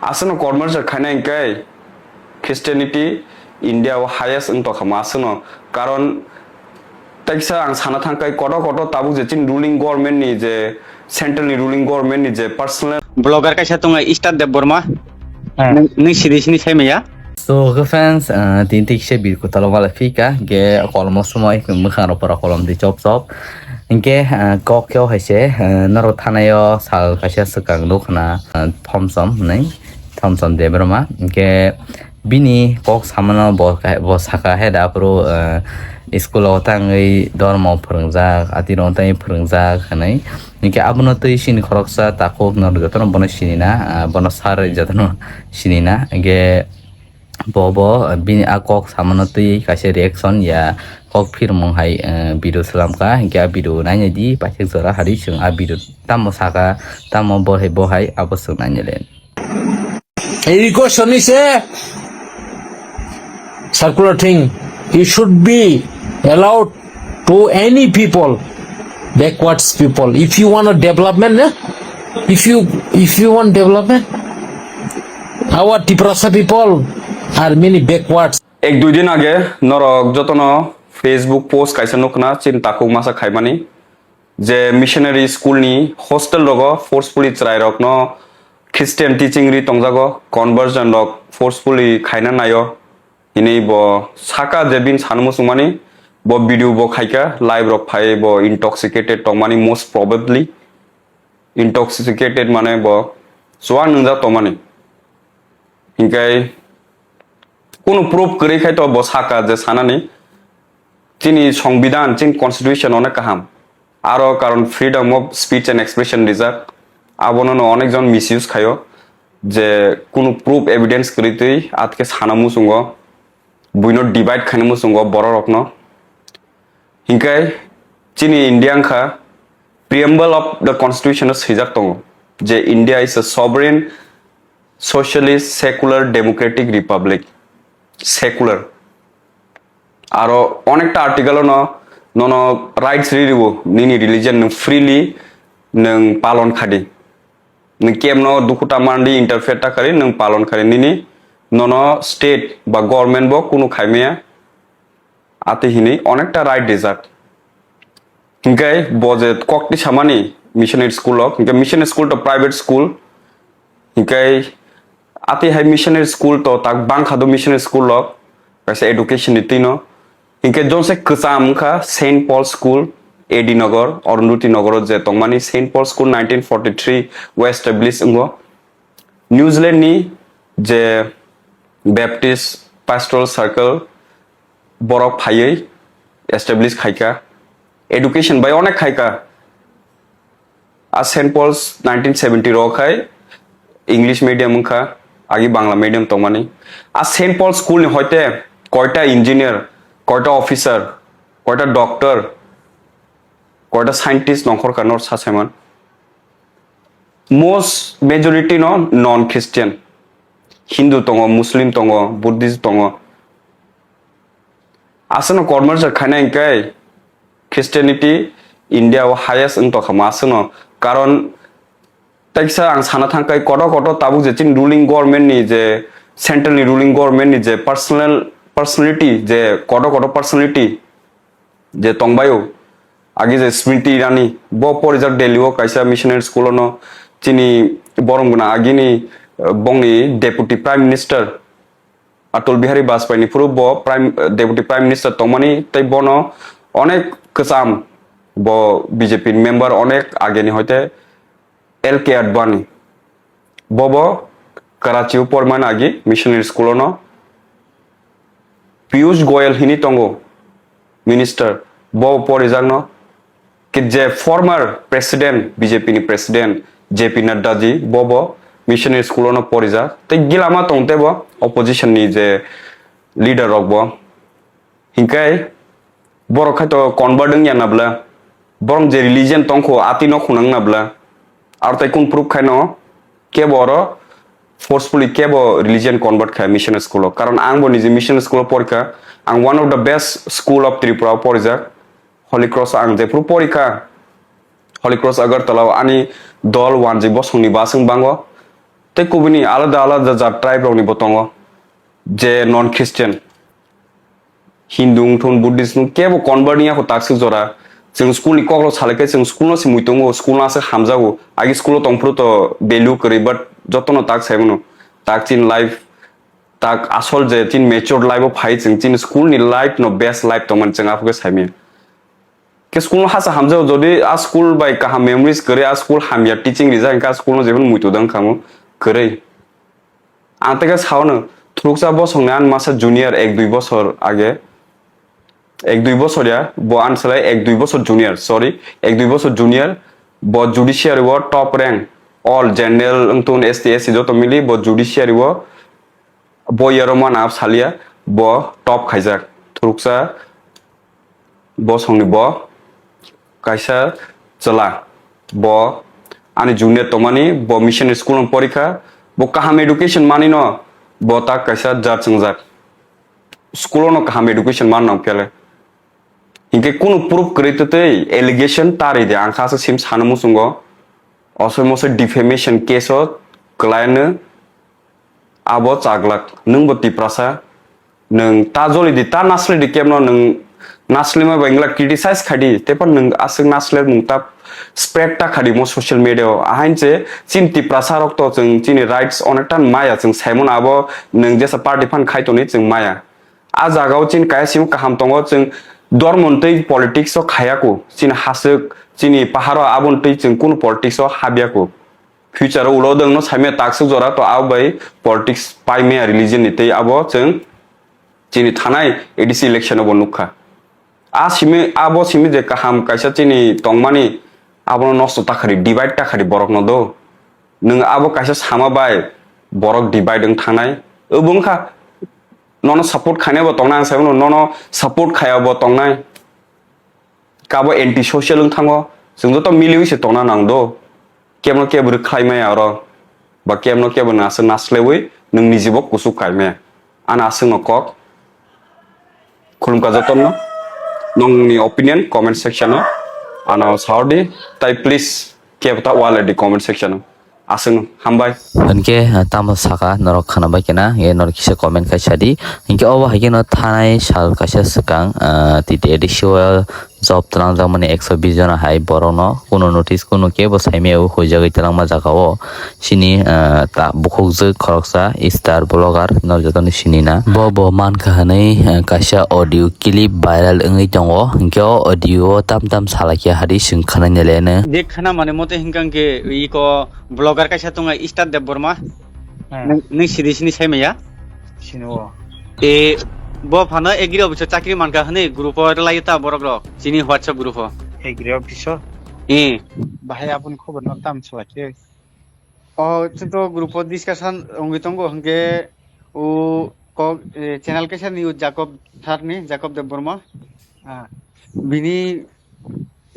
Asano commerce khana ingkai Christianity India highest untuk khama asano karon taisa ang sana thangkai koto tabu je chin ruling government ni je central ruling government ni je personal blogger kaisa tunga start deb borma nung sidisini saimaya So fans tintik se bir ko talo wala fika ge kolmo sumoy mukhan opor kolom di chop ge kokyo haise naro thanayo sal kaisa sakang lokna Tomson nei Tomson debroma ge bini kok samana bo saka heda pro school tangai dormo phrangjak atiron tai phrangjak hanai nike abono tei sin khoroksa takok nor jotono bono sinina bono sar jotono sinina ge bobo bini akok samana tei kaise reaction ya kok firmong hai video salamka ge video nanya di pasik jora hari sung a video tamo saka tamo bo hai abosuk nanya len এই question is a circular thing. It should be allowed to any people, backwards people. If you want a development, if you want development, our Tripura people are many backwards. এক দুই দিন আগে নরক যতনো Facebook post কাইসা নকনা চিন তাকু মাসা খাইমানি যে missionary school নি hostel রগ ফোর্সফুলি চাই রক ন খ্রিস্টিয়ান টিচিং রি তংজাগো কনভার্জন রক ফোর্সফুলি খাইনা নাयो হিনি ব সাকা জেবিন সানমু সুমানি ব ভিডিও ব খাইকা লাইভ রক ফাই ব ইনটক্সিকেটেড টমানি মোস্ট প্রবাবলি ইনটক্সিকেটেড মানে ব সোয়া নংজা টমানি হিংকাই কোনো প্রুফ করে খাই তো ব সাকা যে সানানি চিনি সংবিধান চিন কনস্টিটিউশন অনেক কাহাম আরো কারণ freedom of speech and expression reserve আবননো অনেকজন মিসইউজ খায় যে কোনো প্রুফ এভিডেন্স করিতেই আজকে সানামু সুঙ্গ বুইনো ডিভাইড খানামু সুঙ্গ বড় রকন হিংকাই চিনি ইন্ডিয়ানখা প্রিএম্বল অফ দ্য কনস্টিটিউশন সিজাক দङ যে India is a sovereign socialist secular Democratic Republic secular আরো অনেকটা আর্টিকেল নন রাইটস রিরিব নিনি রিলিজিয়ন নং ফ্রিলি নং পালন খাদি নং কেমনো দুকুটা মান্ডি ইন্টারফেয়ারটা খারি নং পালন খারি নিনি নন স্টেট বা গভর্নমেন্ট বো কোনো খাইমেয়া আতে হিনি অনেকটা রাইট রিজার্ভ হিংকাই বজে ককটি সামানি মিশনারি স্কুল হিংকা মিশনারি স্কুল তো প্রাইভেট স্কুল হিংকাই আতে হাই মিশনারি স্কুল তো তাক বাংখাদো মিশনারি স্কুল কাছে এডুকেশন নিতিনো হিংকে জনসে কসামখা saint Paul school A D Nagar Arundhati Nagar যে তংমানি সেন্ট পল স্কুল 1943 ওয়ে এস্টাবলিশ ইংগো নিউজিল্যান্ড নি যে ব্যাপটিস্ট পাস্টোরাল সার্কেল বরক ফাইयै এস্টাবলিশ খাইকা এডুকেশন বাই অনেক খাইকা আর সেন্ট পলস 1970 রখাই ইংলিশ মিডিয়াম খা আগে বাংলা মিডিয়াম তংমানি আর সেন্ট পল স্কুল নি হইতে কয়টা ইঞ্জিনিয়ার কয়টা অফিসার কয়টা ডক্টর কয়টা সায়েন্টিস্ট নখর কানর সাসেমান মোস্ট মেজরিটি নন খ্রিস্টিয়ান হিন্দু দङ মুসলিম দङ বুদ্ধিস্ট দङ আসনো কর্মার্স খানা ইংকাই খ্রিস্টিয়ানিটি ইন্ডিয়া হাইয়েস্ট ইনতো খামা আসনো কারণ তাইসা আং সানা থাংকাই কত তাবু যে চিন রুলিং গভর্নমেন্ট নি যে সেন্ট্রাল নি রুলিং গভর্নমেন্ট নি যে পার্সোনালিটি যে কত পার্সোনালিটি যে তংবায়ু আগে যে স্মৃতি ইরানি ব পরিজার ডেলিও কাইসা মিশনারি স্কুল ন চিনি বরংগুনা আগিনি বংনি deputy prime minister Atal Bihari Vajpayee নি পুরো ব ডেপুটি প্রাইম মিনিস্টার তংমানি তাই বন অনেক কসাম ব বিজেপি মেম্বার অনেক আগেনি হইতে এল কে আডবাণী বব कराची পরমান আগে মিশনারি স্কুল ন पीयूष गोयल हिनी तंगो मिनिस्टर बो परिजाक न कि जे फॉर्मर प्रेसिडेंट बीजेपी नि प्रेसिडेंट जेपी नड्डा जी बो मिशनरी स्कूल न परिजाक ते गिलामा तंगते बो अपोजिशन नि जे लीडर रक बो हिंकाय बर खाय तो कन्वर्टिंग या नाबला बरं जे रिलीजन तंखो आति न खुनांग नाबला आर ताय कुन प्रूफ खाय न के बरो forcefully kebo religion convert kha mission school karon ang bo nije mission school porika ang one of the best school of Tripura porijak Holy Cross ang je puru porika Holy Cross Agartala ani dol wanji bosungni basung bango te kubuni alada za tribe rok ni botongo je non Christian Hindu thun Buddhist kebo convert niya ko taksi jora जों school नि ककल सालेके जों school से मुइतंगो school से हामजागो आगे school तंफ्रु तो value करी but जतनो ताक साइमनो ताक चिन लाइफ ताक आसल जे चिन मैच्योर लाइफ फाइ जों चिन स्कुल नि लाइफ नो बेस्ट लाइफ तो मन जों आपके साइमे के स्कुल हासा हामजागो जदि आ स्कुल बाय काहा मेमोरीज करे आ स्कुल हामिया टीचिंग रिजा इनका स्कुल नो जेबन मुइतोदं खामो करे आंतके सावनो थ्रुकसा बसंनान मासा जूनियर 1-2 बছর आगे 1-2 বছর या बो आनसलाय 1-2 বছর जूनियर सॉरी 1-2 বছর जूनियर बो जुडिशियरी वो टॉप रैंक ऑल जनरल अंतुन एसटी एससी जो तो मिली बो जुडिशियरी वो बो यरोमान आप सालिया बो टॉप खाइजाक थ्रुकसा बो संनि बो काइसा चला बो आनि जूनियर तमानी बो मिशन स्कूल परीक्षा बो काहाम एडुकेशन मानी न बो ता काइसा जात संजाक स्कूल न काहाम एडुकेशन मान न केले इनके कुनु प्रूफ करितते एलिगेशन तारि दे आंखासे सिम सानमु सुंगो असमसे डिफेमेशन केस क्लायन आबो चागलाक नों बति प्रासा नों ताजलि दि ता नासले दि केमनो नों नासलेमा बांगला क्रिटिसाइज खादि तेपन नों आसक नासले मुंता स्प्रेड ता खादि मो सोशल मीडिया आहाइनसे चिन्ति प्रासा रक्त जों चिनि राइट्स अनेकटा माया जों साइमन आबो नों जेसा पार्टी फान खायतनि जों माया आ जागाव चिन कायसिम काहाम तंगो जों दरमन्टै पलिटिक्स खायाको चिन हासक चिनि पाहारो आबन्टै जों कुन पलिटिक्स हाबियाको फ्यूचर उलो दंग न साइमे ताक्स जरा तो आव बाय पलिटिक्स पाइमे रिलीजन निते आबो जों चिनि थानाय एडिसि इलेक्शन अब नुखा आ सिमे आबो सिमे जे काहाम कायसा चिनि तंगमानि आबो नस्त ताखारि डिवाइड ताखारि बरक न दो नों आबो कायसा सामा बाय बरक डिवाइड दं थानाय ओबंखा नोनो सपोर्ट खाने बो तंगना साइमनो नोनो सपोर्ट खाया बो तंगनाय काबो एंटी सोशल थांगो जों तो मिलिविसे तंगना नांदो केमनो केबर खाइमे आरो बा केमनो केबर नास नासलेवै नों निजिबो कुसु खाइमे आना आसंग कक खुलुमका जतन नोंनि ओपिनियन कमेंट सेक्शन आना सावदि ताइ प्लीज केबता वाले comment section asung hambai Enke tamo saka norok khana bai kena ye norok kisa comment kai sadi enke oba hage no thanai sal kaisa sekang titi additional job tlang jamani 120 jona hai borono kuno notice kuno ke bo saime o hojagai tlang ma jagao sini ta bukhokje khoroksa star blogger norjotoni sini na bo mankha hanai kaisa audio clip viral ngai tongo enke audio tam salakya hari sing khana nelene देखना माने मते हिंकां के eco blogger का साथंगा star देव वर्मा नों सिरिसनि साइमाया सिनो ए बो फानो agree office चाकरी मानका हने ग्रुप लायता बरग्र चिनि व्हाट्सएप ग्रुप एग्री अफिस ए बाहाय आपुन खबर न ताम सलाके ओ तो ग्रुप डिस्कशन अंगितंगो हंगे ओ को चैनल के साथ न्यूज जाकब देव वर्मा बिनी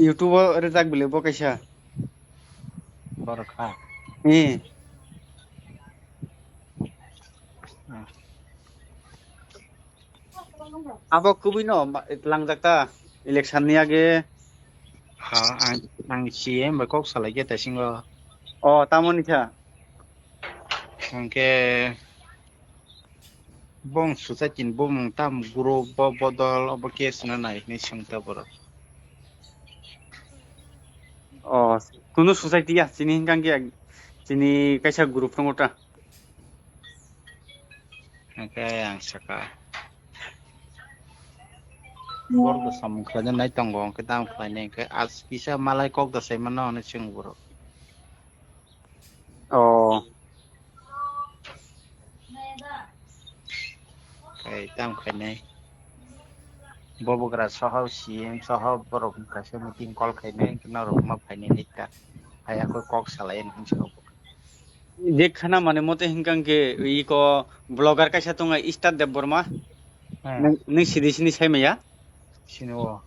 यूट्यूब रेजाक बिले बो कैसा बरखा ए Abo kubi no lang jakta election ni age ha ang CM ba kok salake ta singo o tamoni tha angke bong susatin bong tam guru bo bodol obo kes na nai ni singta bor o kunu society ya chini hingkang ge chini kaisa group ngota angke ang saka bor da samukha jan nai tongo ke tam khaine ke as bisa malai kok da sai mano na sing bor o kai tam khaine bobogra sahau CM sahau borok kase meeting call khaine na rok ma khaine nita aya ko kok salain hinso देखना माने मते हिंकang के eco blogger का साथंगा star देव वर्मा नों सिरिसनि साइमाया sino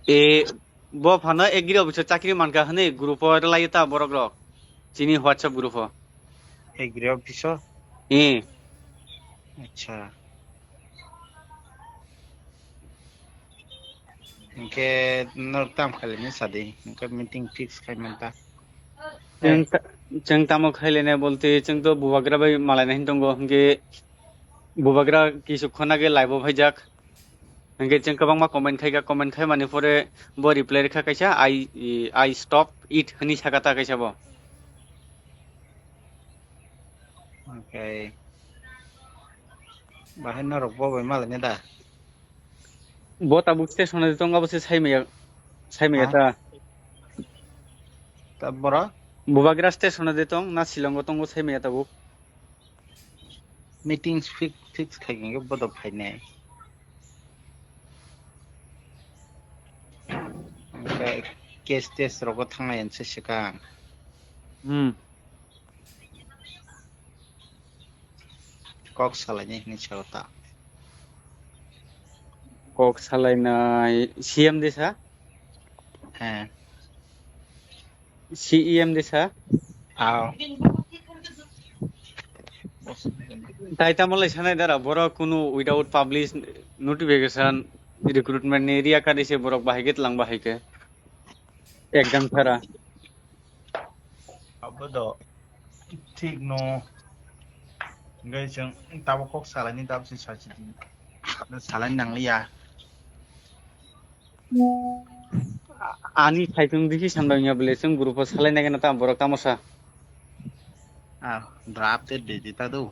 ए बो फानो agree office चाकरी मानका हने ग्रुप लायता बरग्र चिनि व्हाट्सएप ग्रुप एग्री अफिस ए अच्छा इनके नोरताम खाली नहीं सादी इनका मीटिंग फिक्स खाई मनता जों तामो खायलायनाय बलते जों तो बुबाग्रा बै मालायना हिन दंगो हंगे बुबाग्रा किसु खनागे लाइव भाइजाक हंगे जों गोबां मा कमेन्ट खाय माने परे ब रिप्लाय रेखा कैसा आई स्टप इट हनी सागाता कैसा बो ओमफ्राय बाहाय नरक बावबाय मालायनो दा ब ताबुक स्टेशन दं गाबसे साइमाया हा ता दा बर' बुबाग्रा स्टेशन दं ना शिलंग दंगो साइमाया ताबुक मिटिं फिक्स खायगोन बद' फायनाय ओमफ्राय केस टेस रगो थांनायानोसो सिगां कक सालायनाय हिनि सायाव ता कक सालायनाय सीएम देसा सीएम देसा आव ताइता मलाई सानाय दारा बर कुनु विदाउट पब्लिश नोटिफिकेशन रिक्रुटमेंट नि रिया कादिसे बर बाहायगे तलां बाहायके एग्जाम थारा अबद' थिग न ओमफ्राय जों दाबो कक सालायनि दाबसे सासे सालायनो नांलिया आनी थाइथुं दिखि सानबाय बले जों ग्रुप सालायनाय ना ता बर तामसा ड्राफ्ट दे देता दो